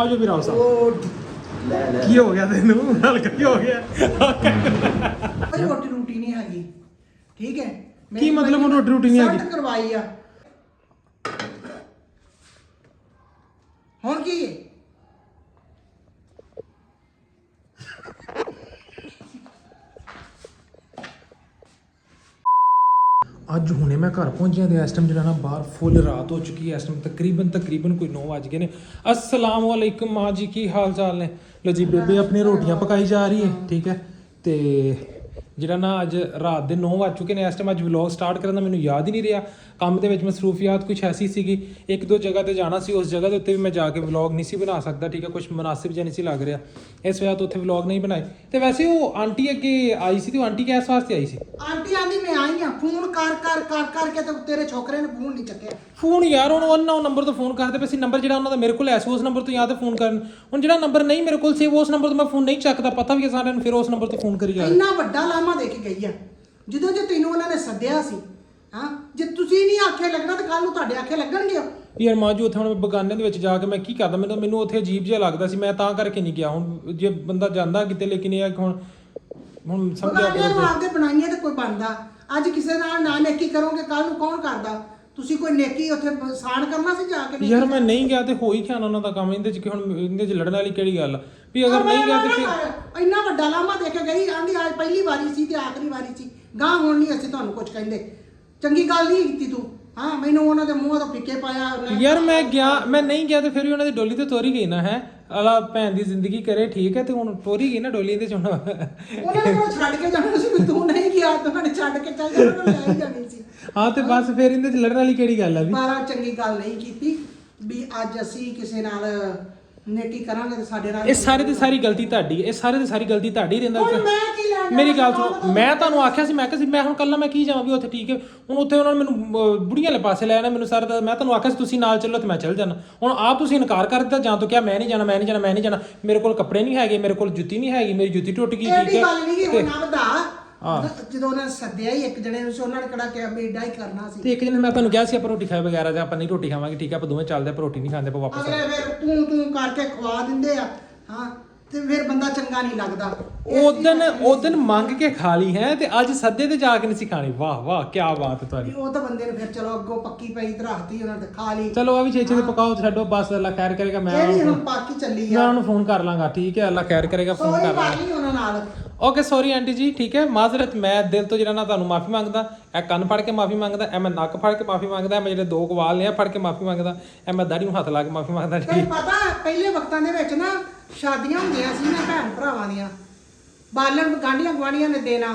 ਆਜੋ ਵੀਰ ਆਓ ਸਾਹਿਬ ਕੀ ਹੋ ਗਿਆ ਤੈਨੂੰ ਹਲਕਾ ਕੀ ਹੋ ਗਿਆ ਕੋਈ ਰੋਟੀ ਰੂਟੀ ਨਹੀਂ ਹੈਗੀ ਠੀਕ ਹੈ ਕੀ ਮਤਲਬ ਹੁਣ ਰੋਟੀ ਰੂਟੀ ਨਹੀਂ ਹੈਗੀ ਸੱਟ ਕਰਵਾਈ ਆ ਹੁਣ ਕੀ ਹੈ ਅੱਜ ਹੁਣੇ ਮੈਂ ਘਰ ਪਹੁੰਚਿਆ ਤੇ ਇਸ ਟਾਈਮ ਜਿਹੜਾ ਨਾ ਬਾਹਰ ਫੁੱਲ ਰਾਤ ਹੋ ਚੁੱਕੀ ਹੈ। ਇਸ ਟਾਈਮ ਤਕਰੀਬਨ ਕੋਈ 9 ਵਜ ਗਏ ਨੇ। अस्सलाम वालेकुम माँ जी की हाल चाल ने। लो जी बेबे अपनी रोटियां पकाई जा रही है ठीक है। ਤੇ ਜਿਹੜਾ ਨਾ ਅੱਜ ਰਾਤ ਦੇ 9 ਵੱਜ ਚੁੱਕੇ ਨੇ। ਇਸ ਟਾਈਮ ਅੱਜ ਵਲੌਗ ਸਟਾਰਟ ਕਰਨ ਦਾ ਮੈਨੂੰ ਯਾਦ ਹੀ ਨਹੀਂ ਰਿਹਾ। ਕੰਮ ਦੇ ਵਿੱਚ ਮਸਰੂਫੀਅਤ ਕੁਝ ਐਸੀ ਸੀਗੀ, ਇੱਕ ਦੋ ਜਗ੍ਹਾ ਤੇ ਜਾਣਾ ਸੀ, ਉਸ ਜਗ੍ਹਾ ਦੇ ਉੱਤੇ ਵੀ ਮੈਂ ਜਾ ਕੇ ਵਲੌਗ ਨਹੀਂ ਸੀ ਬਣਾ ਸਕਦਾ ਠੀਕ ਹੈ। ਕੁਝ ਮੁਨਾਸਿਬ ਜਿਹਾ ਨਹੀਂ ਸੀ ਲੱਗ ਰਿਹਾ, ਇਸ ਵਜ੍ਹਾ ਤੋਂ ਉੱਥੇ ਵਲੌਗ ਨਹੀਂ ਬਣਾਏ। ਤੇ ਵੈਸੇ ਉਹ ਆਂਟੀ ਅੱਗੇ ਆਈ ਸੀ ਤੇ ਉਹ ਆਂਟੀ ਕਿਸ ਵਾਸਤੇ ਆਈ ਸੀ? ਆਂਟੀ ਆਂਦੀ ਮੈਂ ਆਈ ਆ ਫੋਨ ਕਰ ਕੇ ਤੇ ਤੇਰੇ ਛੋਕਰੇ ਨੇ ਫੋਨ ਨਹੀਂ ਚੱਕਿਆ। ਫੋਨ ਯਾਰ ਹੁਣ ਉਹਨਾਂ ਨੰਬਰ ਤੋਂ ਫੋਨ ਕਰਦੇ ਪਏ ਸੀ। ਨੰਬਰ ਜਿਹੜਾ ਉਹਨਾਂ ਦਾ ਮੇਰੇ ਕੋਲ ਐ ਸੀ ਉਸ ਨੰਬਰ ਤੋਂ ਜਾਂ ਤੇ ਫੋਨ ਕਰਨ। ਹੁਣ ਜਿਹੜਾ ਨੰਬਰ ਨਹੀਂ ਮੇਰੇ ਕੋਲ ਸੀ ਉਸ ਨੰਬਰ ਤੋਂ ਮੈਂ ਫੋਨ ਨਹੀਂ ਚੱਕਦਾ, ਪਤਾ ਵੀ ਹੈ ਸਾਰਿਆਂ ਨੂੰ, ਫਿਰ ਉਸ ਨੰਬਰ ਤੋਂ ਫੋਨ ਕਰੀ ਜਾ ਇੰਨਾ ਵੱਡਾ ਲਾਮਾ ਦੇ ਕੇ ਗਈ ਆ ਜਦੋਂ ਜੇ ਤੈਨੂੰ ਉਹਨਾਂ ਨੇ ਸੱਦਿਆ ਸੀ। ਹਾਂ ਜੇ ਤੁਸੀਂ ਨਹੀਂ ਆਖੇ ਲੱਗਣਾ ਤਾਂ ਕੱਲ ਨੂੰ ਤੁਹਾਡੇ ਆਖੇ ਲੱਗਣਗੇ। ਯਾਰ ਮਾਜੂ ਉੱਥੇ ਹੁਣ ਬਗਾਨੇ ਦੇ ਵਿੱਚ ਜਾ ਕੇ ਮੈਂ ਕੀ ਕਰਦਾ, ਮੈਨੂੰ ਉੱਥੇ ਅਜੀਬ ਜਿਹਾ ਲੱਗਦਾ ਸੀ, ਮੈਂ ਤਾਂ ਕਰਕੇ ਨਹੀਂ ਗਿਆ। ਹੁਣ ਜੇ ਬੰਦਾ ਜਾਂਦਾ ਕਿਤੇ, ਲੇਕਿਨ ਇਹ ਹੁਣ ਸਮਝਿਆ ਕਰੋ ਆਪਦੇ ਬਣਾਈਏ ਤੇ ਕੋਈ ਬਣਦਾ। ਅੱਜ ਕਿਸੇ ਨਾਲ ਨਾ ਨੇਕੀ ਕਰੋਗੇ ਕੱਲ ਨੂੰ ਕੌਣ ਕਰਦਾ? ਤੁਸੀਂ ਕੋਈ ਨੇਕੀ ਉੱਥੇ ਸਾਨ ਕਰਨਾ ਸੀ ਜਾ ਕੇ? ਯਾਰ ਮੈਂ ਨਹੀਂ ਗਿਆ ਤੇ ਹੋ ਹੀ ਖਾਣਾ ਉਹਨਾਂ ਦਾ ਕੰਮ। ਇਹਦੇ 'ਚ ਕਿ ਹੁਣ ਇਹਦੇ 'ਚ ਲੜਨ ਵਾਲੀ ਕਿਹੜੀ ਗੱਲ ਆ ਵੀ ਅਗਰ ਨਹੀਂ ਗਿਆ ਤੇ ਫਿਰ ਇੰਨਾ ਵੱਡਾ ਲਾਮਾ ਦੇ ਕੇ ਗਈ। ਆਂਦੀ ਅੱਜ ਪਹਿਲੀ ਵਾਰੀ ਸੀ ਤੇ ਆਖਰੀ ਵਾਰੀ ਸੀ, ਗਾਂ ਹੁਣ ਨਹੀਂ ਅਸੀਂ ਤੁਹਾਨੂੰ ਕੁਝ ਕਹਿੰਦੇ। ਚੰਗੀ ਗੱਲ ਨਹੀਂ ਕੀਤੀ ਤੂੰ। ਹਾਂ ਮੈਨੂੰ ਉਹਨਾਂ ਦੇ ਮੂੰਹ ਤੋਂ ਫਿੱਕੇ ਪਾਇਆ ਯਾਰ। ਮੈਂ ਨਹੀਂ ਗਿਆ ਤੇ ਫਿਰ ਵੀ ਉਹਨਾਂ ਦੀ ਡੋਲੀ ਤੇ ਤੋਰੀ ਗਈ ਨਾ ਹੈ। ਅਲਾ ਭੈਣ ਦੀ ਜ਼ਿੰਦਗੀ ਕਰੇ ਠੀਕ ਹੈ, ਤੇ ਹੁਣ ਤੋਰੀ ਗਈ ਨਾ ਡੋਲੀ ਇਹਦੇ 'ਚ। ਹੁਣ ਉਹਨਾਂ ਨੇ ਛੱਡ ਕੇ ਜਾਣਾ ਸੀ ਵੀ ਤੂੰ ਨਹੀਂ ਗਿਆ, ਤੁਹਾਨੂੰ ਛੱਡ ਕੇ ਚੱਲ ਜਾਣਾ, ਲੈ ਹੀ ਜਾਣੀ ਸੀ। ਹਾਂ ਤੇ ਬਸ ਫਿਰ ਇਹਦੇ 'ਚ ਲੜਨ ਵਾਲੀ ਕਿਹੜੀ ਗੱਲ ਆ ਵੀ? ਪਰ ਚੰਗੀ ਗੱਲ ਨਹੀਂ ਕੀਤੀ ਵੀ ਅੱਜ ਅਸੀਂ ਕਿਸੇ ਨਾਲ ਨੇਕੀ ਕਰਾਂਗੇ ਤੇ ਸਾਡੇ ਨਾਲ ਇਹ ਸਾਰੇ ਦੀ ਸਾਰੀ ਗਲਤੀ ਤੁਹਾਡੀ। ਇਹ ਸਾਰੇ ਦੀ ਸਾਰੀ ਗਲਤੀ ਤੁਹਾਡੀ ਰਹਿੰਦਾ। ਹੁਣ ਮੈਂ ਕੀ ਲੈਣਾ? ਮੇਰੀ ਗੱਲ ਸੁਣੋ, ਮੈਂ ਤੁਹਾਨੂੰ ਆਖਿਆ ਸੀ, ਮੈਂ ਕਿਹਾ ਸੀ ਮੈਂ ਹੁਣ ਕੱਲਾ ਮੈਂ ਕੀ ਜਾਵਾਂ ਵੀ ਉੱਥੇ ਠੀਕ ਹੈ। ਹੁਣ ਉੱਥੇ ਉਹਨਾਂ ਨੇ ਮੈਨੂੰ ਬੁੜੀਆਂ ਵਾਲੇ ਪਾਸੇ ਲੈ ਜਾਣਾ ਮੈਨੂੰ ਸਾਰਾ ਦਾ। ਮੈਂ ਤੁਹਾਨੂੰ ਆਖਿਆ ਸੀ ਤੁਸੀਂ ਨਾਲ ਚੱਲੋ ਤੇ ਮੈਂ ਚੱਲ ਜਾਣਾ। ਹੁਣ ਆਪ ਤੁਸੀਂ ਇਨਕਾਰ ਕਰ ਦਿੱਤਾ ਜਾਂ ਤੋਂ ਕਿਹਾ ਮੈਂ ਨਹੀਂ ਜਾਣਾ। ਮੇਰੇ ਕੋਲ ਕੱਪੜੇ ਨਹੀਂ ਹੈਗੇ, ਮੇਰੇ ਕੋਲ ਜੁੱਤੀ ਨਹੀਂ ਹੈਗੀ, ਮੇਰੀ ਜੁੱਤੀ ਟੁੱਟ ਗਈ ਠੀਕ ਇਹ ਹੈ। ਗੱਲ ਨਹੀਂ ਹੁਣ ਨਾ ਵਧਾ। ਜਦੋਂ ਉਹਨਾਂ ਨੇ ਸੱਦਿਆ ਹੀ ਇੱਕ ਜਣੇ ਨੂੰ ਸੀ, ਉਹਨਾਂ ਨੇ ਕਿਹੜਾ ਕਿਹਾ ਵੀ ਏਡਾ ਹੀ ਕਰਨਾ ਸੀ। ਤੇ ਇੱਕ ਜਣੇ ਮੈਂ ਤੁਹਾਨੂੰ ਕਿਹਾ ਸੀ ਆਪਾਂ ਰੋਟੀ ਖਾਏ ਬਗੈਰਾ ਜਾਂ ਆਪਾਂ ਨਹੀਂ ਰੋਟੀ ਖਾਵਾਂਗੇ ਠੀਕ ਹੈ, ਆਪਾਂ ਦੋਵੇਂ ਚੱਲਦੇ ਆਪਾਂ ਰੋਟੀ ਨਹੀਂ ਖਾਂਦੇ ਆਪਾਂ ਵਾਪਸ। ਅਗਲੇ ਫਿਰ ਤੂੰ ਕਰਕੇ ਖਵਾ ਦਿੰਦੇ ਆ। ਹਾਂ ਤੇ ਫਿਰ ਬੰਦਾ ਚੰਗਾ ਨਹੀਂ ਲੱਗਦਾ। ਉਦਨ ਮੰਗ ਕੇ ਖਾ ਲਈ ਹੈ ਤੇ ਅੱਜ ਸੱਦੇ ਤੇ ਜਾ ਕੇ ਨਹੀਂ ਸਿਖਾਣੀ। ਵਾਹ ਕੀ ਬਾਤ ਹੈ ਤੁਹਾਡੀ। ਉਹ ਤਾਂ ਬੰਦੇ ਨੇ ਫਿਰ ਚਲੋ ਅੱਗੋਂ ਪੱਕੀ ਪਈ ਧਰਾਤੀ, ਉਹਨਾਂ ਨੇ ਖਾ ਲਈ। ਚਲੋ ਆ ਵੀ ਛੇਛੇ ਦੇ ਪਕਾਓ ਛੱਡੋ ਬਸ। ਅੱਲਾ ਖੈਰ ਕਰੇਗਾ। ਮੈਂ ਹੁਣ ਪਾਕੀ ਚੱਲੀ ਆ, ਮੈਂ ਉਹਨੂੰ ਫੋਨ ਕਰ ਲਾਂਗਾ ਠੀਕ ਹੈ। ਅੱਲਾ ਖੈਰ ਕਰੇਗਾ, ਫੋਨ ਕਰ ਲਾਂਗਾ। ਉਹਨਾਂ ਨਾਲ ਓਕੇ ਸੌਰੀ ਆਂਟੀ ਜੀ ਠੀਕ ਹੈ। ਮਾਜ਼ਰਤ, ਮੈਂ ਦਿਲ ਤੋਂ ਜਿਹੜਾ ਨਾ ਤੁਹਾਨੂੰ ਮਾਫੀ ਮੰਗਦਾ। ਇਹ ਕੰਨ ਫੜ ਕੇ ਮਾਫੀ ਮੰਗਦਾ, ਇਹ ਮੈਂ ਨੱਕ ਫੜ ਕੇ ਮਾਫੀ ਮੰਗਦਾ, ਮੈਂ ਜਿਹੜੇ ਦੋ ਵਾਲ ਨੇ ਫੜ ਕੇ ਮਾਫੀ ਮੰਗਦਾ, ਇਹ ਮੈਂ ਦਾੜੀ ਨੂੰ ਹੱਥ ਲਾ ਕੇ ਮਾਫੀ ਮੰਗਦਾ। ਤੈਨੂੰ ਪਤਾ ਪਹਿਲੇ ਵਕਤਾਂ ਦੇ ਵਿੱਚ ਨਾ ਸ਼ਾਦੀਆਂ ਹੁੰਦੀਆਂ ਸੀ ਨਾ ਭੈਣ ਭਰਾਵਾਂ ਦੀਆਂ, ਬਾਲਣ ਗਾਂਢੀਆਂ ਗੁਆਂਢੀਆਂ ਨੇ ਦੇਣਾ।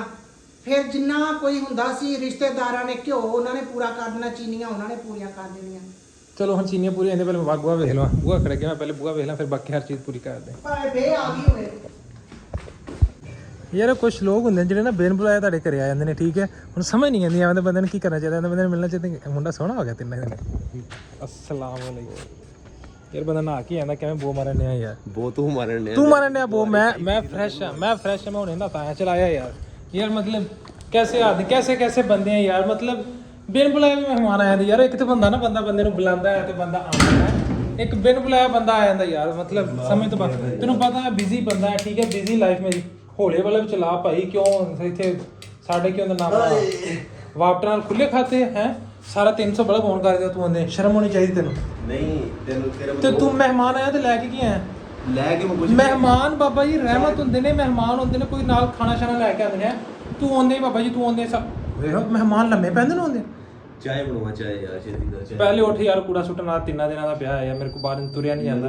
ਫਿਰ ਜਿੰਨਾ ਕੋਈ ਹੁੰਦਾ ਸੀ ਰਿਸ਼ਤੇਦਾਰਾਂ ਨੇ ਘਿਓ ਉਹਨਾਂ ਨੇ ਪੂਰਾ ਕਰ ਦੇਣਾ, ਚੀਨੀਆਂ ਉਹਨਾਂ ਨੇ ਪੂਰੀਆਂ ਕਰ ਦੇਣੀਆਂ। ਚਲੋ ਹੁਣ ਚੀਨੀਆਂ ਪੂਰੀਆਂ ਹੁੰਦੀਆਂ, ਪਹਿਲੇ ਮੈਂ ਬੂਆ ਵੇਖ ਲਵਾਂ। ਬੂਆ ਖੜ ਕੇ ਮੈਂ ਪਹਿਲੇ ਬੂਆ ਵੇਖ ਲਾਂ, ਫਿਰ ਬਾਕੀ ਹਰ ਚੀਜ਼ ਪੂਰੀ ਕਰ ਦੇ। ਭਾਵੇਂ ਬੇ ਆ ਗਈ ਹੋਵੇ। ਯਾਰ ਕੁਝ ਲੋਕ ਹੁੰਦੇ ਨੇ ਜਿਹੜੇ ਨਾ ਬਿਨ ਬੁਲਾਏ ਤੁਹਾਡੇ ਘਰੇ ਆ ਜਾਂਦੇ ਨੇ ਠੀਕ ਹੈ। ਹੁਣ ਸਮਝ ਨਹੀਂ ਆਉਂਦੀ ਆਉਂਦੇ ਬੰਦੇ ਨੂੰ ਕੀ ਕਰਨਾ ਚਾਹੀਦਾ, ਬੰਦੇ ਨੂੰ ਮਿਲਣਾ ਚਾਹੀਦਾ। ਮੁੰਡਾ ਸੋਹਣਾ ਹੋ ਗਿਆ ਤਿੰਨਾਂ ਦਿਨ। अस्सलाम वालेकुम। ਯਾਰ ਬੰਦਾ ਨਾ ਕੀ ਆਂਦਾ ਕਿਵੇਂ ਬੋ ਮਾਰਨ ਡਿਆ ਯਾਰ? ਬੋ ਤੂੰ ਮਾਰਨ ਡਿਆ ਬੋ। ਮੈਂ ਫਰੈਸ਼ ਆ, ਮੈਂ ਹੁਣੇ ਨਾ ਤਾਂ ਚਲਾਇਆ ਯਾਰ ਮਤਲਬ कैसे आदमी कैसे बंदे हैं यार। मतलब बिन बुलाए मेहमान आ जाते यार। एक तो बंदा बंदे ਨੂੰ ਬੁਲਾਉਂਦਾ ਹੈ ਤੇ ਬੰਦਾ ਆਉਂਦਾ ਹੈ, ਇੱਕ ਬਿਨ ਬੁਲਾਇਆ ਬੰਦਾ ਆ ਜਾਂਦਾ ਯਾਰ। मतलब ਸਮਝ ਤੋਂ ਬਾਹਰ। ਤੈਨੂੰ ਪਤਾ ਹੈ ਬਿਜ਼ੀ ਬੰਦਾ ਹੈ ਠੀਕ ਹੈ, ਬਿਜ਼ੀ ਲਾਈਫ ਮੇਰੀ। ਹੌਲੇ ਵਾਲਾ ਵੀ ਚਲਾ ਭਾਈ, ਕਿਉਂ ਇੱਥੇ ਸਾਡੇ ਕਿਉਂ ਦਾ ਨਾਮ ਵਾਪਟਰ ਨਾਲ ਖੁੱਲੇ ਖਾਤੇ ਹੈ। ਸਾਰਾ 300 ਬੜਾ ਫੋਨ ਕਰਦੇ ਤੂੰ ਆਂਦੇ, ਸ਼ਰਮ ਹੋਣੀ ਚਾਹੀਦੀ ਤੈਨੂੰ। ਨਹੀਂ ਤੈਨੂੰ ਤੇ ਤੂੰ ਮਹਿਮਾਨ ਆਇਆ ਤੇ ਲੈ ਕੇ ਕੀ ਆਇਆ? ਲੈ ਕੇ ਕੁਝ ਮਹਿਮਾਨ ਬਾਬਾ ਜੀ ਰਹਿਮਤ ਹੁੰਦੇ ਨੇ, ਮਹਿਮਾਨ ਹੁੰਦੇ ਨੇ, ਕੋਈ ਨਾਲ ਖਾਣਾ ਸ਼ਾਣਾ ਲੈ ਕੇ ਆਉਂਦੇ ਨੇ। ਤੂੰ ਆਉਂਦੇ ਬਾਬਾ ਜੀ, ਤੂੰ ਆਉਂਦੇ ਸਭ ਵੇਖੋ ਮਹਿਮਾਨ ਲੰਮੇ ਪੈਂਦੇ ਨੇ ਆਉਂਦੇ। ਚਾਹ ਬਣਵਾ ਚਾਹ ਯਾਰ ਛੇਤੀ ਦਾ ਚਾਹ। ਪਹਿਲੇ ਉੱਠ ਯਾਰ, ਕੂੜਾ ਸੁੱਟਣਾ 3 ਦਿਨਾਂ ਦਾ ਪਿਆ ਹੈ ਯਾਰ, ਮੇਰੇ ਕੋਲ ਬਾਹਰ ਤੁਰਿਆ ਨਹੀਂ ਜਾਂਦਾ।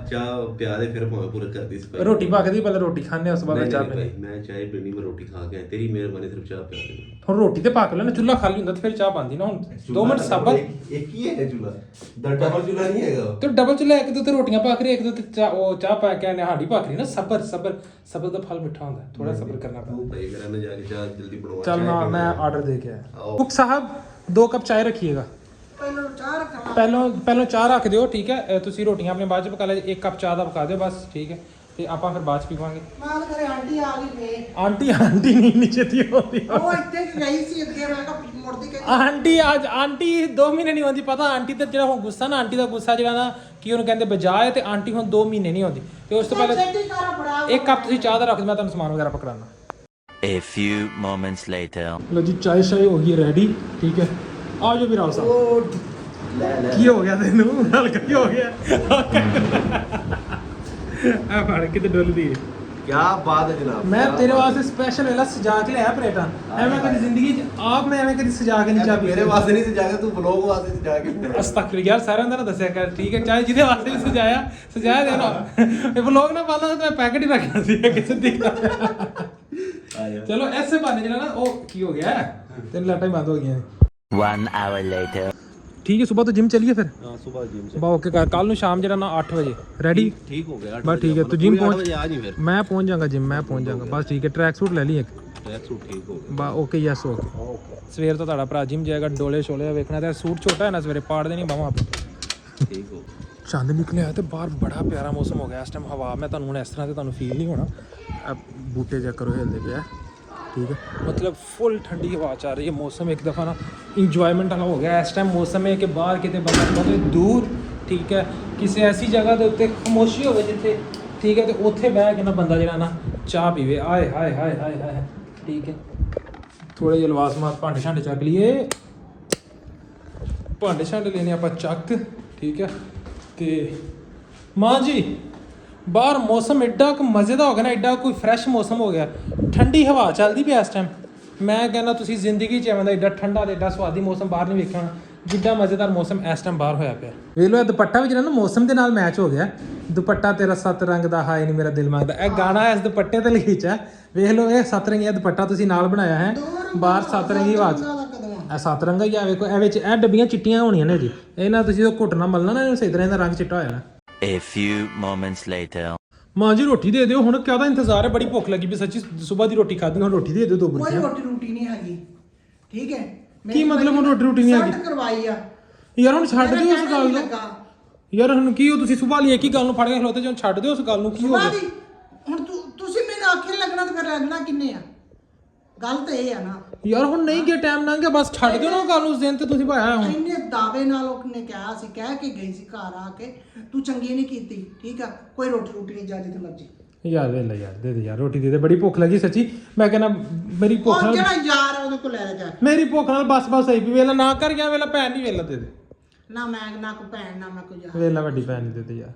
ਚਾਹ ਪਿਆ ਦੇ ਫਿਰ ਭਾਵੇਂ ਪੂਰਾ ਕਰਦੀ ਸਪਾਈ। ਰੋਟੀ ਪੱਕਦੀ ਪਹਿਲੇ ਰੋਟੀ ਖਾਣੇ, ਉਸ ਤੋਂ ਬਾਅਦ ਚਾਹ ਪੀਣੀ। ਮੈਂ ਚਾਹ ਪੀਣੀ, ਮੈਂ ਰੋਟੀ ਖਾ ਕੇ ਤੇਰੀ ਮਿਹਰਬਾਨੀ, ਸਿਰਫ ਚਾਹ ਪਿਆ ਦੇ। ਹੁਣ ਰੋਟੀ ਤੇ ਪੱਕ ਲੈਣਾ, ਚੁੱਲ੍ਹਾ ਖਾਲੀ ਹੁੰਦਾ ਤੇ ਫਿਰ ਚਾਹ ਪਾਉਂਦੀ ਨਾ। ਹੁਣ 2 ਮਿੰਟ ਸਬਰ। ਇੱਕ ਹੀ ਹੈ ਚੁੱਲ੍ਹਾ, ਡਬਲ ਚੁੱਲ੍ਹਾ ਨਹੀਂ ਹੈਗਾ। ਤੇ ਡਬਲ ਚੁੱਲ੍ਹਾ, ਇੱਕ ਦੋ ਤੇ ਰੋਟੀਆਂ ਪੱਕ ਰਹੀ, ਇੱਕ ਦੋ ਤੇ ਉਹ ਚਾਹ ਪਾ ਕੇ ਆਨੇ ਹਾਂਡੀ ਪੱਕ ਰਹੀ ਨਾ। ਸਬਰ ਦਾ ਫਲ ਮਿੱਠਾ ਹੁੰਦਾ, ਥੋੜਾ ਸਬਰ ਕਰਨਾ ਪੈਂਦਾ। ਤੂੰ ਭਾਈ ਮੇਰਾ ਨਾ ਜਾ ਕੇ ਚਾਹ ਜਲਦੀ ਬਣਵਾ। चल ना मैं ऑर्डर दे के आया। कुक साहब 2 कप चाय रखिएगा। ਪਹਿਲਾਂ ਚਾਹ ਰੱਖਣਾ। ਪਹਿਲਾਂ ਚਾਹ ਰੱਖ ਦਿਓ ਠੀਕ ਹੈ। ਤੁਸੀਂ ਰੋਟੀਆਂ ਆਪਣੇ ਬਾਅਦ ਚ ਪਕਾ ਲਿਓ, 1 ਕੱਪ ਚਾਹ ਦਾ ਪਕਾ ਦਿਓ ਬਸ ਠੀਕ ਹੈ। ਤੇ ਆਪਾਂ ਫਿਰ ਬਾਅਦ ਚ ਪੀਵਾਂਗੇ। ਮਾਲ ਕਰੇ ਆਂਟੀ ਆ ਗਈ ਵੇ। ਆਂਟੀ ਨਹੀਂ ਨੀਚੇ ਹੋਦੀ। ਉਹ ਇੱਥੇ ਗਈ ਸੀ ਅੱਗੇ, ਮੈਂ ਕਿਹਾ ਮੁੜਦੀ ਕਿ ਆਂਟੀ 2 ਮਹੀਨੇ ਨਹੀਂ ਹੁੰਦੀ। ਪਤਾ ਆਂਟੀ ਤੇ ਜਿਹੜਾ ਹੁਣ ਗੁੱਸਾ ਨਾ, ਆਂਟੀ ਦਾ ਗੁੱਸਾ ਜਿਹੜਾ ਨਾ ਕੀ ਉਹਨੂੰ ਕਹਿੰਦੇ ਬਜਾਏ ਤੇ ਆਂਟੀ ਹੁਣ 2 ਮਹੀਨੇ ਨਹੀਂ ਆਉਂਦੀ ਤੇ ਉਸ ਤੋਂ ਪਹਿਲਾਂ ਛੇਤੀ ਕਰ ਬੜਾ ਇੱਕ ਕੱਪ ਤੁਸੀਂ ਚਾਹ ਦਾ ਰੱਖ ਦਿਓ, ਮੈਂ ਤੁਹਾਨੂੰ ਸਮਾਨ ਵਗੈਰਾ ਪਕੜਾਉਣਾ। A few moments later. ਲੋ ਜੀ ਚਾय ਸ਼ਾय ਹੋ ਗਈ ਰੈਡੀ, ਠੀਕ ਹੈ। ਆ ਜਾਓ ਵੀਰਾਓ ਸਾਹਿਬ। ਕੀ ਹੋ ਗਿਆ ਤੈਨੂੰ? ਹਲਕਾ ਕੀ ਹੋ ਗਿਆ? ਆ ਫੜ ਕੇ ਤੇ ਡੁੱਲਦੀ ਹੈ। क्या बात है जनाब, ਮੈਂ ਤੇਰੇ ਵਾਸਤੇ ਸਪੈਸ਼ਲ ਵੇਲਾ ਸਜਾ ਕੇ ਲਿਆ ਪਲੇਟਾਂ। ਐਵੇਂ ਕਦੀ ਜ਼ਿੰਦਗੀ 'ਚ ਆਪ ਮੈਂ ਐਵੇਂ ਕਦੀ ਸਜਾ ਕੇ ਨਹੀਂ ਚਾਹ ਪੀ। मेरे वास्ते नहीं सजा के तू ब्लॉग वास्ते सजा के ਅਸਤਗਫਿਰ ਯਾਰ, ਸਾਰਿਆਂ ਦਾ ਨਾ ਦੱਸਿਆ ਕਰ, ਠੀਕ ਹੈ। ਚਾਹੇ ਜਿਹਦੇ ਵਾਸਤੇ ਵੀ ਸਜਾਇਆ ਦੇਣਾ। ਇਹ ਵਲੋਗ ਨਾ ਪਾਉਂਦਾ ਤਾਂ ਮੈਂ ਪੈਕੇਟ ਹੀ ਰੱਖਣਾ ਸੀ ਕਿਸੇ ਦੀ। ਚਲੋ ਐਸੇ ਬਹਾਨੇ ਜਿਹੜਾ ਨਾ ਉਹ ਕੀ ਹੋ ਗਿਆ, ਤੈਨੂੰ ਲਾਟਾਂ ਹੀ ਬੰਦ ਹੋ ਗਈਆਂ। 1 hour later. ਠੀਕ ਹੈ, ਸਵੇਰ ਤੋਂ ਜਿਮ ਚੱਲੀਏ ਫਿਰ। हाँ सुबह जिम से ਬਾ ਓਕੇ ਕਰ, ਕੱਲ ਨੂੰ ਸ਼ਾਮ ਜਿਹੜਾ ਨਾ 8 ਵਜੇ ਰੈਡੀ। ठीक हो गया, ਬਸ ਠੀਕ ਹੈ, ਤੂੰ ਜਿਮ ਪਹੁੰਚ। आज ही फिर ਮੈਂ ਪਹੁੰਚ ਜਾਗਾ ਜਿਮ, ਮੈਂ ਪਹੁੰਚ ਜਾਗਾ। ਬਸ ਠੀਕ ਹੈ, ਟਰੈਕ ਸੂਟ ਲੈ ਲਈ ਇੱਕ। ट्रैक सूट ठीक हो गया। ਬਾ ਓਕੇ, ਯੈਸ ਓਕੇ। ਸਵੇਰ ਤੋਂ ਤੁਹਾਡਾ ਭਰਾ ਜਿਮ ਜਾਏਗਾ, ਡੋਲੇ ਛੋਲੇ ਵੇਖਣਾ ਤੇ ਸੂਟ ਛੋਟਾ ਹੈ ਨਾ, ਸਵੇਰੇ ਪਾੜਦੇ ਨਹੀਂ ਬਾਹਾਂ ਆਪਾਂ। ठीक हो ਚੰਦ ਨਿਕਲਿਆ ਤੇ ਬਾਹਰ ਬੜਾ ਪਿਆਰਾ ਮੌਸਮ ਹੋ ਗਿਆ ਇਸ ਟਾਈਮ। ਹਵਾ ਮੈਂ ਤੁਹਾਨੂੰ ਹੁਣ ਇਸ ਤਰ੍ਹਾਂ ਤੇ ਤੁਹਾਨੂੰ ਫੀਲ ਨਹੀਂ ਹੋਣਾ। ਆਹ ਬੂਟੇ ਚੈੱਕ ਕਰੋ ਹਿਲਦੇ ਪਿਆ, ਠੀਕ ਹੈ। ਮਤਲਬ ਫੁੱਲ ਠੰਡੀ ਹਵਾ ਚੱਲ ਰਹੀ ਹੈ। ਮੌਸਮ ਇੱਕ ਦਫਾ ਨਾ ਇੰਜੋਇਮੈਂਟ ਵਾਲਾ ਹੋ ਗਿਆ। ਇਸ ਟਾਈਮ ਮੌਸਮ ਹੈ ਕਿ ਬਾਹਰ ਕਿਤੇ ਬੰਦਾ ਬਹੁਤ ਦੂਰ, ਠੀਕ ਹੈ, ਕਿਸੇ ਐਸੀ ਜਗ੍ਹਾ ਦੇ ਉੱਤੇ ਖਾਮੋਸ਼ੀ ਹੋਵੇ ਜਿੱਥੇ, ਠੀਕ ਹੈ, ਤੇ ਉੱਥੇ ਬਹਿ ਕੇ ਨਾ ਬੰਦਾ ਜਿਹੜਾ ਨਾ ਚਾਹ ਪੀਵੇ। ਆਏ ਹਾਏ ਹਾਏ ਹਾਏ ਹਾਏ, ਠੀਕ ਹੈ। ਥੋੜੇ ਜਿਹੇ ਲਵਾਸ ਮਾਸ ਭਾਂਡੇ ਛਾਂਡੇ ਚੱਕ ਲਈਏ, ਭਾਂਡੇ ਛਾਂਡੇ ਲੈਣੇ ਆਪਾਂ ਚੱਕ, ਠੀਕ ਹੈ। ਤੇ ਮਾਂ ਜੀ ਬਾਹਰ ਮੌਸਮ ਐਡਾ ਕੁ ਮਜ਼ੇ ਦਾ ਹੋ ਗਿਆ ਨਾ, ਐਡਾ ਕੋਈ ਫਰੈਸ਼ ਮੌਸਮ ਹੋ ਗਿਆ, ਠੰਡੀ ਹਵਾ ਚੱਲਦੀ ਪਈ ਇਸ ਟਾਈਮ। ਮੈਂ ਕਹਿੰਦਾ ਤੁਸੀਂ ਜ਼ਿੰਦਗੀ 'ਚ ਐਵੇਂ ਦਾ ਐਡਾ ਠੰਡਾ ਤੇ ਐਡਾ ਸਵਾਦੀ ਮੌਸਮ ਬਾਹਰ ਨਹੀਂ ਵੇਖਿਆ ਹੋਣਾ ਜਿੱਡਾ ਮਜ਼ੇਦਾਰ ਮੌਸਮ ਇਸ ਟਾਈਮ ਬਾਹਰ ਹੋਇਆ ਪਿਆ। ਵੇਖ ਲਓ ਇਹ ਦੁਪੱਟਾ ਵੀ ਜਿਹੜਾ ਨਾ ਮੌਸਮ ਦੇ ਨਾਲ ਮੈਚ ਹੋ ਗਿਆ। ਦੁਪੱਟਾ ਤੇਰਾ 7 ਰੰਗ ਦਾ ਹਾਏ ਨਹੀਂ ਮੇਰਾ ਦਿਲ ਮੰਗਦਾ, ਇਹ ਗਾਣਾ ਇਸ ਦੁਪੱਟੇ ਤੇ ਲਿਖਿਆ। ਵੇਖ ਲਓ ਇਹ 7 ਰੰਗੀਆ ਦੁਪੱਟਾ ਤੁਸੀਂ ਨਾਲ ਬਣਾਇਆ ਹੈ, ਬਾਹਰ 7 ਰੰਗੀ ਆਵਾਜ਼। ਇਹ 7 ਰੰਗਾ ਹੀ ਆ, ਵੇਖੋ ਇਹ ਵਿੱਚ ਇਹ ਡੱਬੀਆਂ ਚਿੱਟੀਆਂ ਹੋਣੀਆਂ ਨੇ ਜੀ। ਇਹਨਾਂ ਤੁਸੀਂ ਉਹ ਘੁੱਟਣਾ ਮਲਣਾ ਨਾ, ਇਹਨੂੰ ਸਹੀ ਤਰ੍ਹਾਂ ਇਹਦਾ ਰੰਗ ਚਿੱਟਾ ਹੋ ਜਾਣਾ। A few moments later. ਮਾਂ ਜੀ ਰੋਟੀ ਦੇ ਦਿਓ, ਹੁਣ ਕਿਹਦਾ ਇੰਤਜ਼ਾਰ ਹੈ, ਬੜੀ ਭੁੱਖ ਲੱਗੀ ਵੀ ਸੱਚੀ। ਸਵੇਰ ਦੀ ਰੋਟੀ ਖਾਧੀ, ਹੁਣ ਰੋਟੀ ਦੇ ਦਿਓ 2 ਕੋਈ ਬੁਰਕੀਆਂ। ਰੋਟੀ ਰੂਟੀ ਨਹੀਂ ਹੈਗੀ, ਠੀਕ ਹੈ। ਕੀ ਮਤਲਬ ਹੁਣ ਰੋਟੀ ਰੂਟੀ ਨਹੀਂ ਹੈਗੀ? ਸੈੱਟ ਕਰਵਾਈ ਆ ਯਾਰ ਹੁਣ ਛੱਡ ਦਿਓ ਉਸ ਗੱਲ ਨੂੰ। ਲੱਗਾ ਯਾਰ ਹੁਣ ਕੀ ਹੋ ਤੁਸੀਂ ਸੁਭਾ ਲਈ ਇੱਕ ਹੀ ਗੱਲ ਨੂੰ ਫੜ ਕੇ ਖਲੋਤੇ ਜੋ, ਛੱਡ ਦਿਓ ਉਸ ਗੱਲ ਨੂੰ। ਕੀ ਹੋ ਗਿਆ? ਸੁਭਾ ਦੀ ਹੁਣ ਤੁਸੀਂ ਮੈਨੂੰ ਆਖੇ ਲੱਗਣਾ ਤੇ ਫਿਰ ਲੱਗਣਾ ਕਿੰਨੇ ਆ? ਗੱਲ ਤਾਂ ਇਹ ਆ ਨਾ ਯਾਰ ਹੁਣ ਨਹੀਂ ਗਿਆ, ਟਾਈਮ ਲੰਘ ਗਿਆ, ਬਸ ਛੱਡ ਦਿਓ ਨਾ ਗੱਲ ਨੂੰ। ਉਸ ਦਿਨ ਤੇ ਤੁਸੀਂ ਭਾਇਆ ਹੁਣ। ਇੰਨੇ ਦਾਅਵੇ ਨਾਲ ਉਹਨੇ ਕਿਹਾ ਸੀ, ਕਹਿ ਕੇ ਗਈ ਸੀ ਘਰ ਆ ਕੇ, ਤੂੰ ਚੰਗੀ ਨਹੀਂ ਕੀਤੀ, ਠੀਕ ਆ। ਕੋਈ ਰੋਟੀ ਰੂਟੀ ਨਹੀਂ, ਜਾ ਜਿੱਥੇ ਮਰਜੀ। ਯਾਰ ਵੇਲਾ ਯਾਰ ਦੇ ਦੇ ਯਾਰ, ਰੋਟੀ ਦੇ ਦੇ, ਬੜੀ ਭੁੱਖ ਲੱਗੀ ਸੱਚੀ। ਮੈਂ ਕਹਿੰਦਾ ਮੇਰੀ ਭੁੱਖ ਉਹ ਨਾਲ, ਜਿਹੜਾ ਯਾਰ ਆ ਉਹਦੇ ਕੋਲ ਲੈ ਜਾ। ਮੇਰੀ ਭੁੱਖ ਨਾਲ ਬਸ ਆਈ ਵੀ। ਵੇਲਾ ਨਾ ਕਰ ਗਿਆ, ਵੇਲਾ ਭੈਣ ਨਹੀਂ, ਵੇਲਾ ਦੇ ਦੇ। ਨਾ ਮੈਂ ਨਾ ਕੋਈ ਭੈਣ ਨਾ ਮੈਂ ਕੋਈ ਯਾਰ। ਵੇਲਾ ਵੱਡੀ ਭੈਣ ਨਹੀਂ ਦੇ ਦੇ ਯਾਰ।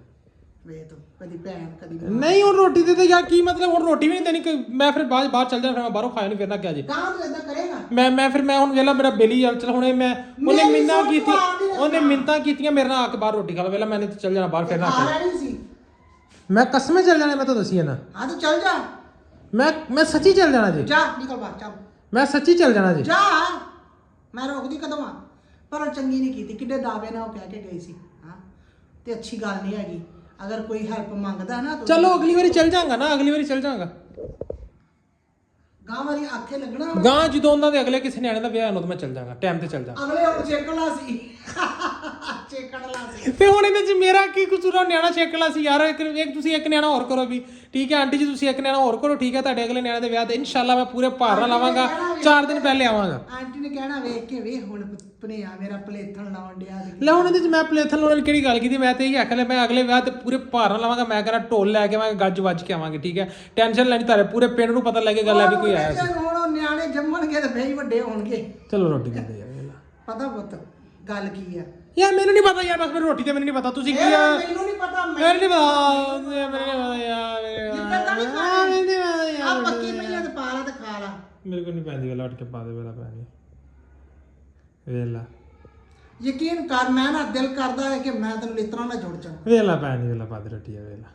ਵੇ ਤੂੰ ਕਦੀ ਭੈਣ ਕਦੀ ਨਹੀਂ ਹੁਣ ਰੋਟੀ ਦੇ ਦੇ ਯਾਰ। ਕੀ ਮਤਲਬ ਹੁਣ ਰੋਟੀ ਵੀ ਨਹੀਂ ਦੇਣੀ? ਮੈਂ ਫਿਰ ਬਾਹਰ ਚੱਲ ਜਾਣਾ, ਫਿਰ ਮੈਂ ਬਾਹਰੋਂ ਖਾਇਆ ਨਹੀਂ ਫਿਰਨਾ ਕਿਆ ਜੀ। ਗਾਂ ਤੂੰ ਏਦਾਂ ਕਰੇਗਾ? ਮੈਂ ਹੁਣ ਵੇਲਾ ਮੇਰਾ ਬੇਲੀ ਯਾਰ ਚਲ ਹੁਣੇ ਉਹਨੇ ਮਿੰਤਾਂ ਕੀਤੀ, ਉਹਨੇ ਮਿੰਤਾਂ ਕੀਤੀਆਂ ਮੇਰੇ ਨਾਲ ਆ ਕੇ ਬਾਹਰ ਰੋਟੀ ਖਾ ਲਾ। ਵੇਲਾ ਮੈਨੇ ਤੇ ਚੱਲ ਜਾਣਾ ਬਾਹਰ, ਫਿਰ ਨਾ ਖਾ ਲੈਣੀ ਸੀ। ਮੈਂ ਕਸਮੇ ਚੱਲ ਜਾਣਾ, ਮੈਂ ਤਾਂ ਦੱਸੀ ਨਾ। ਹਾਂ ਤੂੰ ਚੱਲ ਜਾ। ਮੈਂ ਸੱਚੀ ਚੱਲ ਜਾਣਾ ਜੀ। ਜਾ ਨਿਕਲ ਬਾਹਰ ਚੱਲ। ਮੈਂ ਸੱਚੀ ਚੱਲ ਜਾਣਾ ਜੀ। ਜਾ, ਮੈਂ ਰੋਕਦੀ ਕਦੋਂ ਆ? ਪਰ ਉਹ ਚੰਗੀ ਨਹੀਂ ਕੀਤੀ, ਕਿੱਡੇ ਦਾਅਵੇ ਨਾਲ ਉਹ ਕਹਿ ਕੇ ਗਈ ਸੀ। ਹਾਂ ਤੇ ਅੱਛੀ ਗੱਲ ਨਹੀਂ ਹੈਗੀ। ਅਗਰ ਕੋਈ ਹੈਲਪ ਮੰਗਦਾ ਨਾ ਤਾਂ ਚਲੋ ਅਗਲੀ ਵਾਰੀ ਚੱਲ ਜਾਗਾ ਨਾ, ਅਗਲੀ ਵਾਰੀ ਚੱਲ ਜਾਗਾ। ਗਾਂ ਵਾਲੀ ਆਖੇ ਲੱਗਣਾ। ਗਾਂ ਜਦੋਂ ਉਹਨਾਂ ਦੇ ਅਗਲੇ ਕਿਸੇ ਨਿਆਣੇ ਦਾ ਵਿਆਹ ਹੋਣਾ ਤਾਂ ਮੈਂ ਚੱਲ ਜਾਗਾ, ਟਾਈਮ ਤੇ ਚੱਲ ਜਾਗਾ। ਅਗਲੇ ਉਹ ਚੇਕਣਾ ਸੀ, ਚੇਕਣਾ ਸੀ। ਤੇ ਹੁਣ ਇਹਦੇ ਚ ਮੇਰਾ ਕੀ ਕਸੂਰ ਆ? ਨਿਆਣਾ ਛੇਕਲਾ ਸੀ ਯਾਰ। ਇੱਕ ਤੁਸੀਂ ਇੱਕ ਨਿਆਣਾ ਹੋਰ ਕਰੋ ਵੀ, ਠੀਕ ਹੈ ਆਂਟੀ ਜੀ, ਤੁਸੀਂ ਇੱਕ ਨਿਆਣਾ ਹੋਰ ਕਰੋ, ਠੀਕ ਹੈ। ਤੁਹਾਡੇ ਅਗਲੇ ਨਿਆਣੇ ਦੇ ਵਿਆਹ ਤੇ ਇਨਸ਼ਾਅੱਲਾ ਮੈਂ ਪੂਰੇ ਭਾਰ ਨਾਲ ਆਵਾਂਗਾ, 4 ਦਿਨ ਪਹਿਲੇ ਆਵਾਂਗਾ। ਆਂਟੀ ਨੇ ਕਹਿਣਾ ਵੇਖ ਕੇ ਵੇ ਹੁਣ ਭਨੇਆ ਮੇਰਾ ਪਲੇਥਣ ਲਾਉਣ ਡਿਆ। ਲੈ ਹੁਣ ਇਹਦੇ ਚ ਮੈਂ ਪਲੇਥਨ ਲਾਉਣ ਵਾਲੀ ਕਿਹੜੀ ਗੱਲ ਕੀਤੀ? ਮੈਂ ਤੇ ਇਹ ਆਖਿਆ ਲੈ ਮੈਂ ਅਗਲੇ ਵਿਆਹ ਤੇ ਪੂਰੇ ਭਾਰ ਨਾਲ ਆਵਾਂਗਾ। ਮੈਂ ਕਹਿੰਦਾ ਢੋਲ ਲੈ ਕੇ ਆਵਾਂਗੇ, ਗੱਜ ਵੱਜ ਕੇ ਆਵਾਂਗੇ, ਠੀਕ ਹੈ। ਟੈਨਸ਼ਨ ਲੈਣੀ, ਤਾਰੇ ਪੂਰੇ ਪਿੰਡ ਨੂੰ ਪਤਾ ਲੱਗੇ ਗੱਲ ਹੈ ਵੀ ਕੋਈ ਆਇਆ ਸੀ। ਹੁਣ ਉਹ ਨਿਆਣੇ ਜੰਮਣਗੇ ਤੇ ਫੇਰ ਹੀ ਵੱਡੇ ਹੋਣਗੇ। ਚਲੋ ਰੋਟੀ ਦੇ ਦੇ ਯਾਰ। ਪਤਾ ਪੁੱਤ ਗੱਲ ਕੀ ਆ? ਯਾਰ ਮੈਨੂੰ ਨਹੀਂ ਪਤਾ ਯਾਰ, ਬਸ ਮੈਨੂੰ ਰੋਟੀ ਤੇ ਮੈਨੂੰ ਨਹੀਂ ਪਤਾ ਤੁਸੀਂ ਕੀ ਆ। ਮੈਨੂੰ ਨਹੀਂ ਪਤਾ। ਮੈਨੂੰ ਨਹੀਂ ਪਤਾ, ਮੈਨੂੰ ਨਹੀਂ ਪਤਾ ਯਾਰ। ਜਿੱਦਾਂ ਨਹੀਂ ਮੈਨੂੰ ਨਹੀਂ ਪਤਾ ਆ ਯਾਰ। ਪੱਕੀ ਪਈਆਂ ਤੇ ਪਾ ਲਾ ਤੇ ਖਾ ਲਾ। ਮੇਰੇ ਕੋਲ ਨਹੀਂ ਪੈਂਦੀ, ਵੇਲਾ ਉੱਠ ਕੇ ਪਾ ਦੇ, ਵੇਲਾ ਪੈਂਦੀ ਵੇਲਾ। ਯਕੀਨ ਕਰ, ਮੈਂ ਨਾ ਦਿਲ ਕਰਦਾ ਹੈ ਕਿ ਮੈਂ ਤੈਨੂੰ ਲਿਤਰਾ ਨਾ ਜੋੜ ਚਾਂ। ਵੇਲਾ ਪੈਂਦੀ, ਵੇਲਾ ਪਾ ਦੇ ਰੋਟੀ ਆ ਵੇਲਾ।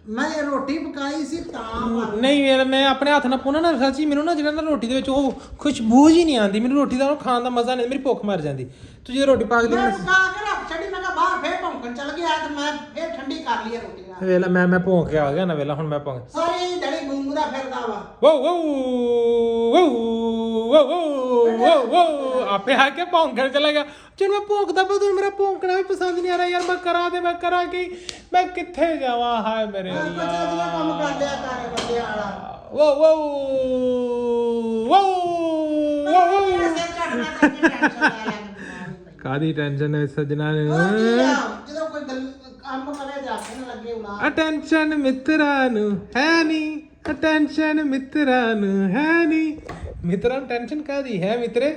ਮੈਂ ਇਹ ਰੋਟੀ ਪਕਾਈ ਸੀ ਤਾਂ ਪਾ ਨਹੀਂ ਵੇਲਾ ਮੈਂ ਆਪਣੇ ਹੱਥ ਨਾਲ ਪਾਉਣਾ ਨਾ, ਸੱਚੀ ਮੈਨੂੰ ਨਾ ਜਿਹੜਾ ਨਾ ਰੋਟੀ ਦੇ ਵਿੱਚ ਉਹ ਖੁਸ਼ਬੂ ਜੀ ਨਹੀਂ ਆਉਂਦੀ। ਮੈਨੂੰ ਰੋਟੀ ਦਾ ਉਹ ਖਾਣ ਦਾ ਮਜ਼ਾ ਨਹੀਂ, ਮੇਰੀ ਭੁੱਖ ਮਰ ਜਾਂਦੀ। ਤੂੰ ਜੇ ਰੋਟੀ ਪਾ ਕੇ ਮੈਂ ਦੇ ਪਕਾ ਕੇ ਰੱਖ ਛੱਡੀ। ਮੈਂ ਕਿਹਾ ਬਾਹਰ ਫੇਰ ਭੌਂਕਣ ਚੱਲ ਗਿਆ ਤੇ ਮੈਂ ਫੇਰ ਠੰਡੀ ਕਰ ਲਈ ਰੋਟੀ ਨਾਲ। ਵੇਲਾ ਮੈਂ ਭੌਂਕ ਕੇ ਆ ਗਿਆ ਨਾ। ਵੇਲਾ ਹੁਣ ਮੈਂ ਭੌਂਕ ਸਾਰੀ ਦਿਹਾੜੀ ਗੂੰਗਦਾ ਫਿਰਦਾ ਵਾ। ਵੋ ਆਪੇ ਆ ਕੇ ਭੌਂਕਣ ਚਲਾ ਗਿਆ। ਜਦੋਂ ਮੈਂ ਭੌਂਕਦਾ ਪਿਆ ਉਦੋਂ ਮੇਰਾ ਭੌਂਕਣਾ ਵੀ ਪਸੰਦ ਨਹੀਂ ਆ ਰਿਹਾ ਯਾਰ। ਮੈਂ ਕਰਾਂ ਕੀ? ਮੈਂ ਕਿੱਥੇ ਜਾਵਾਂ? ਹਾਏ ਮੇਰੇ ਬੱਚਾ ਜਿਹੜਾ ਕੰਮ ਕਰਦਿਆ ਕਰੇ ਬੰਦੇ ਵਾਲਾ। ਕਾਦੀ ਟੈਨਸ਼ਨ ਹੈ ਸੱਜਣਾ ਨੇ? ਜਦੋਂ ਕੋਈ ਲਾ ਅਟੈਂਸ਼ਨ ਮਿੱਤਰਾਂ ਨੂੰ ਹੈ ਨਹੀਂ, ਅਟੈਂਸ਼ਨ ਮਿੱਤਰਾਂ ਨੂੰ ਹੈ ਨਹੀਂ। ਮਿੱਤਰਾਂ ਨੂੰ ਟੈਨਸ਼ਨ ਕਾਹਦੀ ਹੈ ਮਿੱਤਰੇ,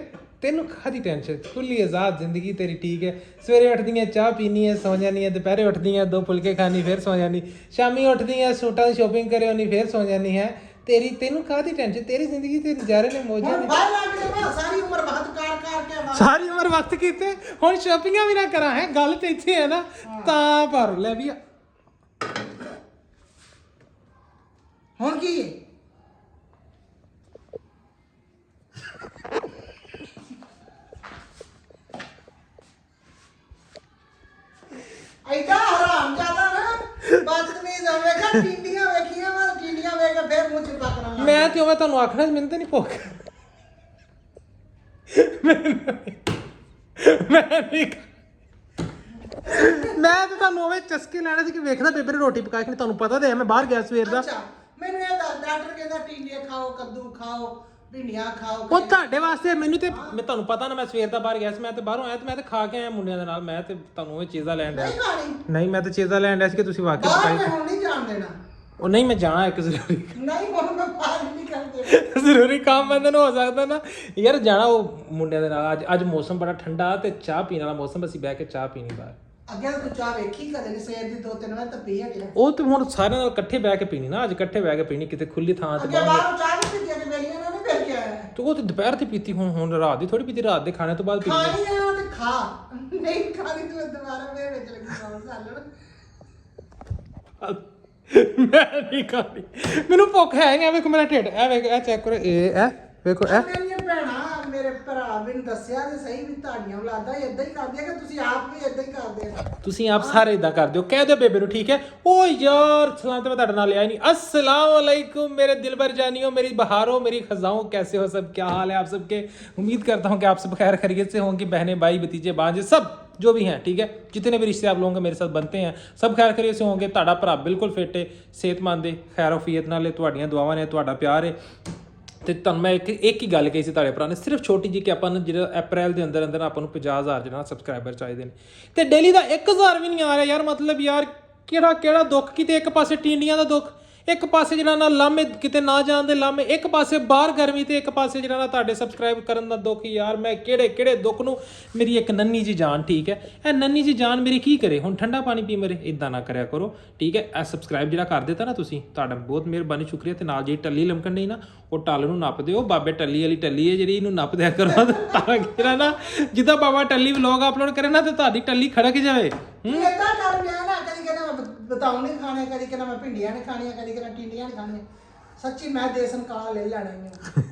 ਤੈਨੂੰ ਕਾਹਦੀ ਟੈਨਸ਼ਨ, ਖੁੱਲੀ ਆਜ਼ਾਦ ਜ਼ਿੰਦਗੀ ਤੇਰੀ ਠੀਕ ਹੈ। ਸਵੇਰੇ ਉੱਠਦੀ ਹੈ ਚਾਹ ਪੀਣੀ ਹੈ, ਸੌ ਜਾਨੀ ਹੈ, ਦੁਪਹਿਰੇ ਉੱਠਦੀ ਹੈ 2 ਫੁਲਕੇ ਖਾਣੀ ਫਿਰ ਸੌ ਜਾਨੀ, ਸ਼ਾਮੀ ਉੱਠਦੀ ਹੈ ਸੂਟਾਂ ਦੀ ਸ਼ੋਪਿੰਗ ਕਰੇ ਹੋਣੀ ਫਿਰ ਸੌ ਜਾਨੀ ਹੈ। ਤੈਨੂੰ ਕਾਹਦੀ ਟੈਨਸ਼ਨ, ਤੇਰੀ ਜ਼ਿੰਦਗੀ ਤੇ ਨਜ਼ਾਰੇ ਨੇ, ਮੌਜਾਂ ਹੁਣ ਨੇ। ਬਾਹਰ ਲੱਗ ਜਾਵਾਂ ਸਾਰੀ ਉਮਰ ਵਕਤ ਕਰ ਕੇ ਆਵਾਂ। ਸਾਰੀ ਉਮਰ ਵਕਤ ਕੀਤੇ, ਹੁਣ ਸ਼ਾਪਿੰਗਾਂ ਵੀ ਨਾ ਕਰਾਂ ਹੈ, ਗੱਲ ਤੇ ਇੱਥੇ ਹੈ ਨਾ। ਤਾਂ ਪਰ ਲੈ ਵੀ ਹੁਣ ਕੀ ਹੈ? ਐਡਾ ਹਰਾਮ ਜ਼ਿਆਦਾ ਨਾ ਬਦਤਮੀਜ਼ ਹੋਵੇਗਾ। ਟਿੰਡੀਆਂ ਵੇਖੀਆਂ ਮੈਂ, ਟਿੰਡੀਆਂ ਵੇਖ ਕੇ ਫੇਰ ਮੂੰਹ ਚਿਪਕਾ ਕਰਾਂਗਾ। ਮੈਂ ਤੇ ਉਹ ਤੁਹਾਨੂੰ ਆਖਣਾ ਮੈਨੂੰ ਤਾਂ ਨਹੀਂ ਭੁੱਖ, ਮੈਂ ਤੇ ਤੁਹਾਨੂੰ ਉਹ ਚਸਕੇ ਲੈਣੇ ਸੀ ਕਿ ਵੇਖਦਾ ਬੇਬੇ ਨੇ ਰੋਟੀ ਪਕਾ ਕੇ, ਤੁਹਾਨੂੰ ਪਤਾ ਤੇ ਹੈ ਮੈਂ ਬਾਹਰ ਗਿਆ ਸਵੇਰ ਦਾ। ਅੱਛਾ ਮੈਨੂੰ ਇਹ ਦੱਸ, ਡਾਕਟਰ ਕਹਿੰਦਾ ਟਿੰਡੀਆਂ ਖਾਓ, ਕੱਦੂ ਖਾਓ, ਭਿੰਡੀਆਂ ਖਾਓ। ਉਹ ਤੁਹਾਡੇ ਵਾਸਤੇ, ਮੈਨੂੰ ਤੇ ਮੈਂ ਤੁਹਾਨੂੰ ਪਤਾ ਨਾ ਮੈਂ ਸਵੇਰ ਦਾ ਬਾਹਰ ਗਿਆ ਸੀ, ਮੈਂ ਤੇ ਬਾਹਰੋਂ ਆਇਆ ਤੇ ਮੈਂ ਤੇ ਖਾ ਕੇ ਆਇਆ ਮੁੰਡਿਆਂ ਦੇ ਨਾਲ। ਮੈਂ ਤੇ ਤੁਹਾਨੂੰ ਉਹ ਚੀਜ਼ਾਂ ਲੈਣ ਡਿਆ ਨਹੀਂ ਖਾਣੀ ਨਹੀਂ, ਮੈਂ ਤੇ ਚੀਜ਼ਾਂ ਲੈਣ ਡਿਆ ਸੀ ਕਿ ਤੁਸੀਂ ਵਾਕਈ ਬਾਹਰ ਪਕਾਈ। ਮੈਂ ਹੁਣ ਨਹੀਂ ਜਾਣ ਦੇਣਾ। ਉਹ ਨਹੀਂ, ਮੈਂ ਜਾਣਾ ਇੱਕ ਜ਼ਰੂਰੀ ਨਹੀਂ ਹੁਣ ਮੈਂ ਬਾਹਰ ਨਹੀਂ ਕਰਦੇ। ਜ਼ਰੂਰੀ ਕੰਮ ਬੰਦੇ ਨੂੰ ਹੋ ਸਕਦਾ ਨਾ ਯਾਰ, ਜਾਣਾ ਉਹ ਮੁੰਡਿਆਂ ਦੇ ਨਾਲ। ਅੱਜ ਮੌਸਮ ਬੜਾ ਠੰਡਾ ਤੇ ਚਾਹ ਪੀਣ ਵਾਲਾ ਮੌਸਮ, ਅਸੀਂ ਬਹਿ ਕੇ ਚਾਹ ਪੀਣੀ ਬਾਹਰ। ਅੱਗੇ ਤੂੰ ਚਾਹ ਵੇਖੀ ਕਦੇ ਨਹੀਂ, ਸਵੇਰ ਦੀ 2-3 ਵਾਰ ਤਾਂ ਪੀ ਹਟਿਆ। ਉਹ ਤੇ ਹੁਣ ਸਾਰਿਆਂ ਨਾਲ ਇਕੱਠੇ ਬਹਿ ਕੇ ਪੀਣੀ ਨਾ, ਅੱਜ ਇਕੱਠੇ ਬਹਿ ਕੇ ਪੀਣੀ ਕਿਤੇ ਖੁੱਲੀ ਥਾਂ ਤੇ ਅੱਗੇ ਬਾਹਰੋਂ ਚਾਹ ਨਹੀਂ ਪੀਤੀ, ਅੱਗੇ ਵੇਲੀਆਂ ਨਾਲ ਨਹੀਂ ਵੇਖ ਕੇ ਆਇਆ। ਤੇ ਉਹ ਤੇ ਦੁਪਹਿਰ ਤੇ ਪੀਤੀ, ਹੁਣ ਰਾਤ ਦੀ ਥੋੜੀ ਪੀਤੀ, ਰਾਤ ਦੇ ਖਾਣੇ ਤੋਂ ਬਾਅਦ ਪੀਤੀ। ਖਾਣੀ ਆ ਤੇ ਖਾ, ਨਹੀਂ ਖਾਣੀ ਤੂੰ ਦੁਬਾਰਾ ਮੇਰੇ ਵਿੱਚ ਲੱਗੀ ਸੌਂ ਸਾਲਣ। ਮੈਂ ਨਹੀਂ ਖਾਣੀ, ਮੈਨੂੰ ਭੁੱਖ ਹੈ ਨਹੀਂ। ਵੇਖੋ ਮੇਰਾ ਢਿੱਡ, ਇਹ ਵੇਖੋ, ਇਹ ਚੈੱਕ ਕਰੋ, ਇਹ ਵੇਖੋ ਇਹ। ਮੇਰੀਆਂ ਭੈਣਾਂ ਮੇਰੇ ਭਰਾ ਮੈਨੂੰ ਦੱਸਿਆ ਤੇ ਸਹੀ ਵੀ ਤੁਹਾਡੀਆਂ ਔਲਾਦਾਂ ਇਦਾਂ ਹੀ ਕਰਦੀਆਂ ਕਿ ਤੁਸੀਂ ਆਪ ਵੀ ਇਦਾਂ ਹੀ ਕਰਦੇ ਹੋ। ਤੁਸੀਂ ਆਪ ਸਾਰੇ ਇਦਾਂ ਕਰਦੇ ਹੋ। ਕਹਿ ਦਿਓ ਬੇਬੇ ਨੂੰ, ਠੀਕ ਹੈ। ਓ ਯਾਰ ਸਲਾਮ ਤੇ ਮੈਂ ਤੁਹਾਡੇ ਨਾਲ ਆਇਆ नहीं। अस्सलाम वालेकुम मेरे दिलबर जानियो, मेरी बहारों, मेरी खजाओं, कैसे हो सब, क्या हाल है आप सबके। उम्मीद करता हूँ कि आप सब खैर खैरियत से होंगे, बहनें भाई भतीजे भांजे सब जो भी हैं, ठीक है। जितने भी रिश्ते आप लोगों के मेरे साथ बनते हैं सब खैर खैरियत से होंगे। ਤੁਹਾਡਾ ਭਰਾ ਬਿਲਕੁਲ ਫਿੱਟ ਹੈ, ਸਿਹਤਮੰਦ ਹੈ, ਖੈਰ ਵਫੀਅਤ ਨਾਲ ਹੈ, ਤੁਹਾਡੀਆਂ ਦੁਆਵਾਂ ਨੇ, ਤੁਹਾਡਾ ਪਿਆਰ ਹੈ। ਤੇ ਤੁਹਾਨੂੰ ਮੈਂ ਇੱਕ ਹੀ ਗੱਲ ਕਹੀ ਸੀ ਤੁਹਾਡੇ ਭਰਾ ਨੇ, ਸਿਰਫ ਛੋਟੀ ਜਿਹੀ, ਕਿ ਆਪਾਂ ਨੂੰ ਜਿਹੜਾ ਅਪ੍ਰੈਲ ਦੇ ਅੰਦਰ ਆਪਾਂ ਨੂੰ 50,000 ਜਿਹੜਾ ਸਬਸਕ੍ਰਾਈਬਰ ਚਾਹੀਦੇ ਨੇ, ਤੇ ਡੇਲੀ ਦਾ 1,000 ਵੀ ਨਹੀਂ ਆ ਰਿਹਾ ਯਾਰ। ਮਤਲਬ ਯਾਰ ਕਿਹੜਾ ਦੁੱਖ, ਕਿਤੇ ਇੱਕ ਪਾਸੇ ਟਿੰਡੀਆਂ ਦਾ ਦੁੱਖ, ਇੱਕ ਪਾਸੇ ਜਿਹੜਾ ਨਾ ਲਾਮੇ ਕਿਤੇ ਨਾ ਜਾਣ ਦੇ ਲਾਮੇ, ਇੱਕ ਪਾਸੇ ਬਾਹਰ ਗਰਮੀ, ਤੇ ਇੱਕ ਪਾਸੇ ਜਿਹੜਾ ਨਾ ਤੁਹਾਡੇ ਸਬਸਕ੍ਰਾਈਬ ਕਰਨ ਦਾ ਦੁੱਖ। ਯਾਰ ਮੈਂ ਕਿਹੜੇ ਦੁੱਖ ਨੂੰ, ਮੇਰੀ ਇੱਕ ਨੰਨੀ ਜੀ ਜਾਨ, ਠੀਕ ਹੈ, ਇਹ ਨੰਨੀ ਜੀ ਜਾਨ ਮੇਰੀ ਕੀ ਕਰੇ ਹੁਣ, ਠੰਡਾ ਪਾਣੀ ਪੀ ਮਰੇ। ਇਦਾਂ ਨਾ ਕਰਿਆ ਕਰੋ, ਠੀਕ ਹੈ। ਇਹ ਸਬਸਕ੍ਰਾਈਬ ਜਿਹੜਾ ਕਰ ਦਿੱਤਾ ਨਾ ਤੁਸੀਂ, ਤੁਹਾਡਾ ਬਹੁਤ ਮਿਹਰਬਾਨੀ, ਸ਼ੁਕਰੀਆ। ਤੇ ਨਾਲ ਜਿਹੜੀ ਟੱਲੀ ਲਮਕਣ ਨਹੀਂ ਨਾ, ਉਹ ਟੱਲ ਨੂੰ ਨੱਪ ਦਿਓ। ਬਾਬੇ ਟੱਲੀ ਵਾਲੀ ਟੱਲੀ ਹੈ ਜਿਹੜੀ, ਇਹਨੂੰ ਨੱਪ ਦਿਆ ਕਰੋ ਤਾਂ ਜਿਹੜਾ ਨਾ, ਜਿੱਦਾਂ ਬਾਬਾ ਟੱਲੀ ਵਲੌਗ ਅਪਲੋਡ ਕਰੇ ਨਾ, ਤੇ ਤੁਹਾਡੀ ਟੱਲੀ ਖੜਕ ਜਾਵੇ। ਇਦਾਂ ਕਰ ਗਿਆ ਨਾ, ਕਦੀ ਕਹਿੰਦਾ ਮੈਂ ਬਤਾਉ ਨਹੀਂ ਖਾਣੇ, ਕਦੀ ਕਹਿੰਦਾ ਮੈਂ ਭਿੰਡੀਆਂ ਨਹੀਂ ਖਾਣੀਆਂ, ਕਦੀ ਕਹਿੰਦਾ ਟਿੰਡੀਆਂ ਨਹੀਂ ਖਾਣੀਆਂ। ਸੱਚੀ ਮੈਂ ਦੇਸਨ ਕਾਲਾ ਲੈ ਲੈਣਾ ਹੈ।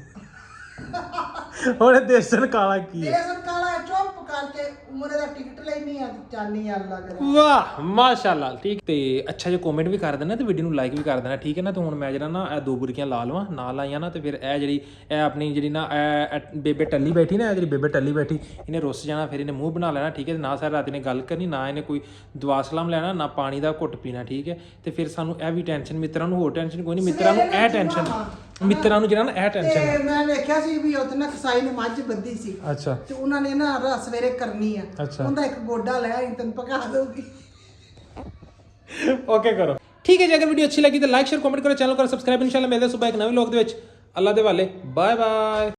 ਹੁਣ ਦੇਸਨ ਕਾਲਾ ਕੀ ਹੈ? ਦੇਸਨ ਕਾਲਾ ਚੁੱਪ ਕਰਕੇ ਉਮਰੇ ਦਾ ਟਿਕਟ ਲੈਣੀ ਆ, ਜਾਨੀ ਆ ਅੱਲਾ ਕਰੇ। ਵਾਹ ਮਾਸ਼ਾਅੱਲਾ, ਠੀਕ। ਤੇ ਅੱਛਾ ਜਿਹਾ ਕਮੈਂਟ ਵੀ ਕਰ ਦੇਣਾ, ਤੇ ਵੀਡੀਓ ਨੂੰ ਲਾਈਕ ਵੀ ਕਰ ਦੇਣਾ, ਠੀਕ ਹੈ ਨਾ। ਤੇ ਹੁਣ ਮੈਂ ਜਿਹੜਾ ਨਾ ਇਹ 2 ਬੁਰਕੀਆਂ ਲਾ ਲਵਾਂ, ਨਾ ਲਾਈਆਂ ਨਾ, ਤੇ ਫਿਰ ਇਹ ਆਪਣੀ ਜਿਹੜੀ ਨਾ ਇਹ ਬੇਬੇ ਟੱਲੀ ਬੈਠੀ ਨਾ, ਇਹ ਜਿਹੜੀ ਬੇਬੇ ਟੱਲੀ ਬੈਠੀ, ਇਹਨੇ ਰੁੱਸ ਜਾਣਾ, ਫਿਰ ਇਹਨੇ ਮੂੰਹ ਬਣਾ ਲੈਣਾ, ਠੀਕ ਹੈ। ਨਾ ਸਾਰੀ ਰਾਤ ਇਹਨੇ ਗੱਲ ਕਰਨੀ, ਨਾ ਇਹਨੇ ਕੋਈ ਦੁਆ ਸਲਾਮ ਲੈਣਾ, ਨਾ ਪਾਣੀ ਦਾ ਘੁੱਟ ਪੀਣਾ, ਠੀਕ ਹੈ। ਤੇ ਫਿਰ ਸਾਨੂੰ ਇਹ ਵੀ ਟੈਨਸ਼ਨ, ਮਿੱਤਰਾਂ ਨੂੰ ਹੋਰ ਟੈਨਸ਼ਨ ਕੋਈ ਨਹੀਂ, ਮਿੱਤਰਾਂ ਨੂੰ ਇਹ ਟੈਨਸ਼ਨ, ਮਿੱਤਰਾਂ ਨੂੰ ਜਿਹੜਾ ਨਾ ਇਹ ਟੈਨਸ਼ਨ। ਤੇ ਮੈਂ ਵੇਖਿਆ ਸੀ ਵੀ ਉਹਦੇ ਨਾਲ ਕਸਾਈ ਨੇ ਮੱਝ ਬੱਧੀ ਸੀ, ਅੱਛਾ, ਤੇ ਉਹਨਾਂ ਨੇ ਨਾ ਸਵੇਰੇ ਕਰਨੀ ਆ, ਅੱਛਾ। ਉਹਦਾ ਇੱਕ ਗੋਡਾ ਲੈ ਆਈ, ਤੈਨੂੰ ਪਕਾ ਦਊਗੀ। ओके करो, ठीक है जी। अगर वीडियो अच्छी लगी तो लाइक शेयर कमेंट करो, चैनल करो सब्सक्राइब। इंशाल्लाह मिलते हैं सुबह एक नवे व्लॉग ਦੇ ਵਿੱਚ। ਅੱਲਾ ਦੇ ਵਾਲੇ, ਬਾਏ ਬਾਏ।